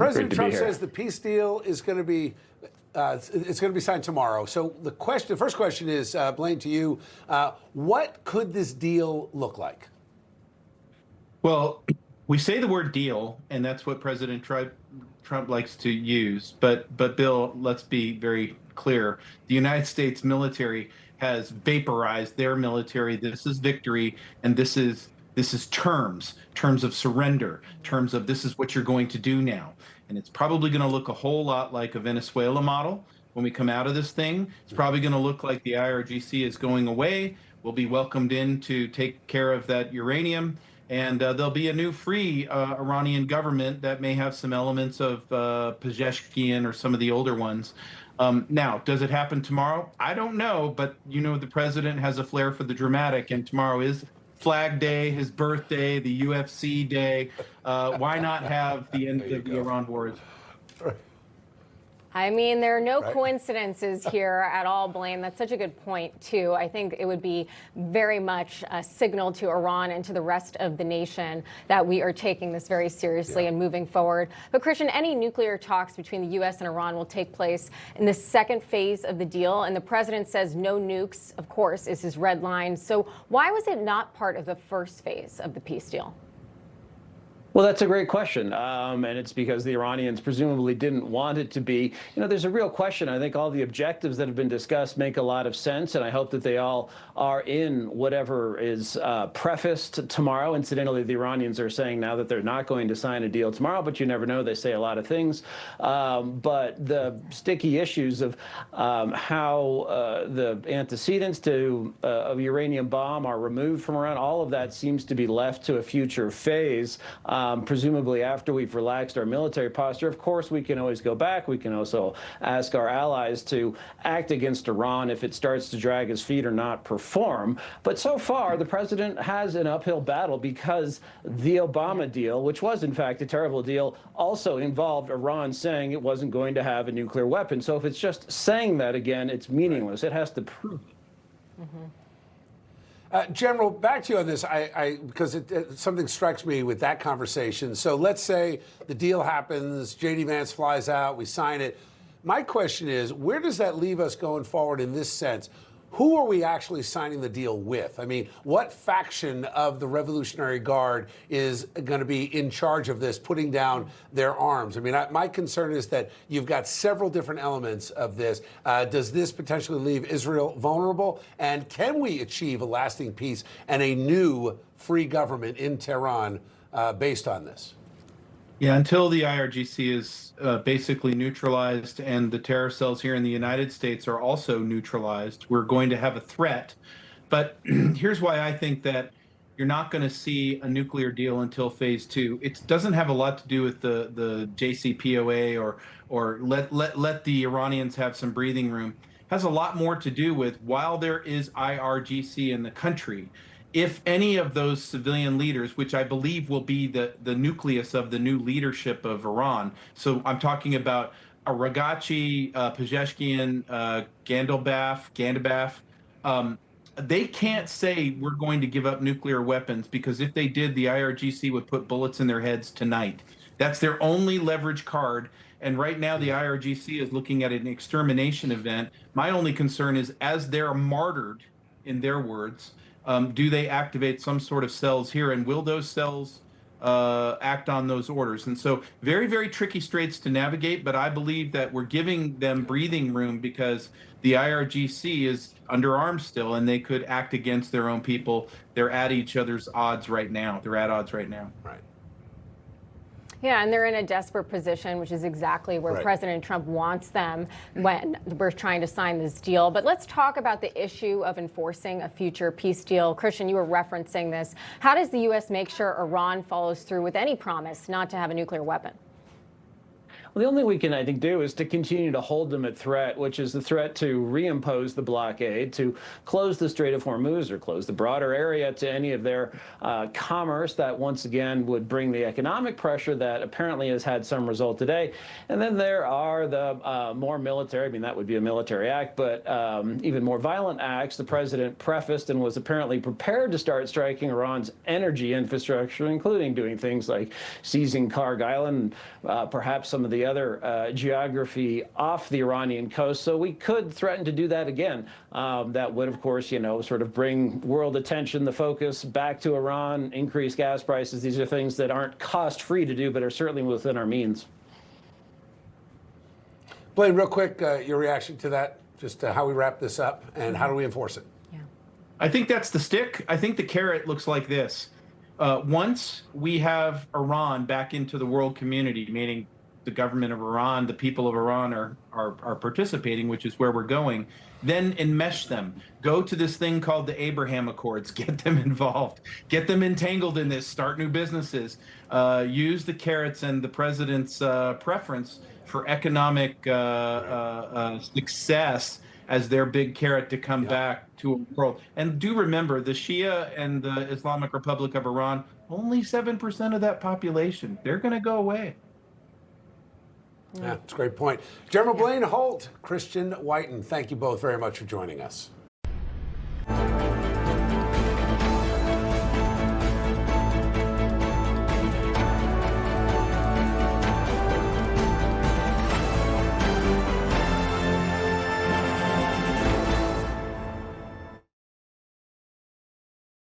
President Trump says the peace deal is going to be it's going to be signed tomorrow. So the first question is, Blaine, to you, what could this deal look like? Well, we say the word deal, and that's what President Trump likes to use. But Bill, let's be very clear. The United States military has vaporized their military. This is victory, and this is terms of surrender, terms of this is what you're going to do now. And it's probably going to look a whole lot like a Venezuela model when we come out of this thing. It's probably going to look like the IRGC is going away. We'll be welcomed in to take care of that uranium. And there'll be a new free Iranian government that may have some elements of Pezeshkian or some of the older ones. Now, does it happen tomorrow? I don't know, but you know the president has a flair for the dramatic, and tomorrow is Flag Day, his birthday, the UFC day. Why not have the end of the Iran wars? I mean, there are no coincidences here at all, Blaine. That's such a good point, too. I think it would be very much a signal to Iran and to the rest of the nation that we are taking this very seriously and moving forward. But, Christian, any nuclear talks between the U.S. and Iran will take place in the second phase of the deal. And the president says no nukes, of course, is his red line. So why was it not part of the first phase of the peace deal? Well, that's a great question, and it's because the Iranians presumably didn't want it to be. You know, there's a real question. I think all the objectives that have been discussed make a lot of sense, and I hope that they all are in whatever is prefaced tomorrow. Incidentally, the Iranians are saying now that they're not going to sign a deal tomorrow, but you never know. They say a lot of things. But the sticky issues of how the antecedents to a uranium bomb are removed from Iran, all of that seems to be left to a future phase. Presumably after we've relaxed our military posture. Of course, we can always go back. We can also ask our allies to act against Iran if it starts to drag his feet or not perform. But so far, the president has an uphill battle because the Obama deal, which was in fact a terrible deal, also involved Iran saying it wasn't going to have a nuclear weapon. So if it's just saying that again, it's meaningless. It has to prove it. Mm-hmm. General, back to you on this, because something strikes me with that conversation. So let's say the deal happens, J.D. Vance flies out, we sign it. My question is, where does that leave us going forward in this sense? Who are we actually signing the deal with? I mean, what faction of the Revolutionary Guard is going to be in charge of this, putting down their arms? I mean, my concern is that you've got several different elements of this. Does this potentially leave Israel vulnerable? And can we achieve a lasting peace and a new free government in Tehran based on this? Yeah, until the IRGC is basically neutralized and the terror cells here in the United States are also neutralized, we're going to have a threat. But here's why I think that you're not going to see a nuclear deal until phase 2. It doesn't have a lot to do with the JCPOA or let the Iranians have some breathing room. It has a lot more to do with, while there is IRGC in the country, if any of those civilian leaders, which I believe will be the nucleus of the new leadership of Iran, so I'm talking about Aragachi, Pezeshkian, Gandabaf, they can't say we're going to give up nuclear weapons, because if they did, the IRGC would put bullets in their heads tonight. That's their only leverage card. And right now, the IRGC is looking at an extermination event. My only concern is, as they're martyred, in their words, do they activate some sort of cells here, and will those cells act on those orders? And so very, very tricky straits to navigate, but I believe that we're giving them breathing room because the IRGC is under arms still, and they could act against their own people. They're at each other's odds right now. They're at odds right now. Right. Yeah, and they're in a desperate position, which is exactly where President Trump wants them when we're trying to sign this deal. But let's talk about the issue of enforcing a future peace deal. Christian, you were referencing this. How does the U.S. make sure Iran follows through with any promise not to have a nuclear weapon? Well, the only thing we can, I think, do is to continue to hold them at threat, which is the threat to reimpose the blockade, to close the Strait of Hormuz or close the broader area to any of their commerce. That, once again, would bring the economic pressure that apparently has had some result today. And then there are the more military, I mean, that would be a military act, but even more violent acts. The president prefaced and was apparently prepared to start striking Iran's energy infrastructure, including doing things like seizing Karg Island, perhaps some of the other geography off the Iranian coast. So we could threaten to do that again. That would, of course, sort of bring world attention, the focus back to Iran, increase gas prices. These are things that aren't cost-free to do, but are certainly within our means. Blaine, real quick, your reaction to that, just how we wrap this up and how do we enforce it? Yeah. I think that's the stick. I think the carrot looks like this. Once we have Iran back into the world community, meaning the government of Iran, the people of Iran are participating, which is where we're going, then enmesh them. Go to this thing called the Abraham Accords. Get them involved. Get them entangled in this. Start new businesses. Use the carrots and the president's preference for economic success as their big carrot to come back to a world. And do remember, the Shia and the Islamic Republic of Iran, only 7% of that population. They're going to go away. Yeah, it's a great point. General Blaine Holt, Christian Whiten, thank you both very much for joining us.